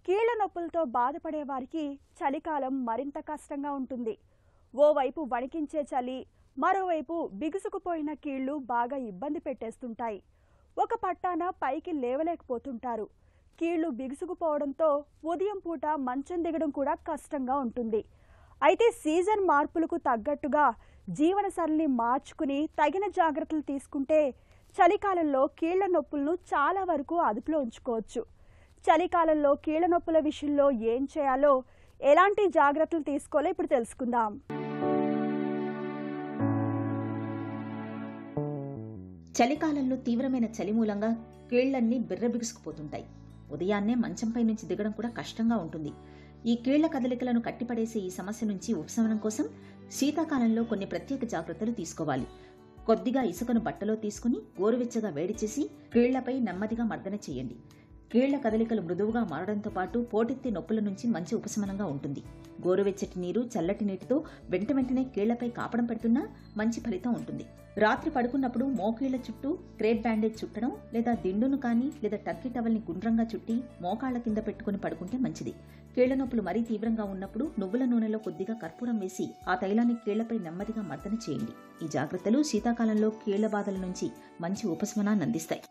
కీళ్ల నొప్పులతో బాధపడే వారికి చలికాలం మరింత కష్టంగా ఉంటుంది. ఓవైపు వణికించే చలి, మరోవైపు బిగుసుకుపోయిన కీళ్లు బాగా ఇబ్బంది పెట్టేస్తుంటాయి. ఒక పట్టాన పైకి లేవలేకపోతుంటారు. కీళ్లు బిగుసుకుపోవడంతో ఉదయం పూట మంచం దిగడం కూడా కష్టంగా ఉంటుంది. అయితే సీజన్ మార్పులకు తగ్గట్టుగా జీవనశైలిని మార్చుకుని తగిన జాగ్రత్తలు తీసుకుంటే చలికాలంలో కీళ్ల నొప్పులను చాలా వరకు అదుపులో ఉంచుకోవచ్చు. చలికాలంలో కీళ్ల నొప్పుల విషయంలో ఏం చేయాలో, ఎలాంటి జాగ్రత్తలు తీసుకోవాలో ఇప్పుడు తెలుసుకుందాం. చలికాలంలో తీవ్రమైన చలి మూలంగా కీళ్లన్నీ బిర్రబిగుసుకుపోతుంటాయి. ఉదయాన్నే మంచంపై నుంచి దిగడం కూడా కష్టంగా ఉంటుంది. ఈ కీళ్ల కదలికలను కట్టిపడేసే ఈ సమస్య నుంచి ఉపశమనం కోసం శీతాకాలంలో కొన్ని ప్రత్యేక జాగ్రత్తలు తీసుకోవాలి. కొద్దిగా ఇసుకను బట్టలో తీసుకుని గోరువెచ్చగా వేడి చేసి కీళ్లపై నెమ్మదిగా మర్దన చేయండి. కీళ్ల కదలికలు మృదువుగా మారడంతో పాటు పోటెత్తే నొప్పుల నుంచి మంచి ఉపశమనంగా ఉంటుంది. గోరువెచ్చటి నీరు, చల్లటి నీటితో వెంటనే కీళ్లపై కాపడం పెడుతున్నా మంచి ఫలితం ఉంటుంది. రాత్రి పడుకున్నప్పుడు మోకీళ్ల చుట్టూ క్రేప్ బ్యాండేజ్ చుట్టడం, లేదా దిండును కానీ లేదా టర్కీ టవల్ని గుండ్రంగా చుట్టి మోకాళ్ల కింద పెట్టుకుని పడుకుంటే మంచిది. కీళ్ల నొప్పులు మరీ తీవ్రంగా ఉన్నప్పుడు నువ్వుల నూనెలో కొద్దిగా కర్పూరం వేసి ఆ తైలాన్ని కీళ్లపై నెమ్మదిగా మర్దన చేయండి. ఈ జాగ్రత్తలు శీతాకాలంలో కీళ్ల బాధల నుంచి మంచి ఉపశమనాన్ని అందిస్తాయి.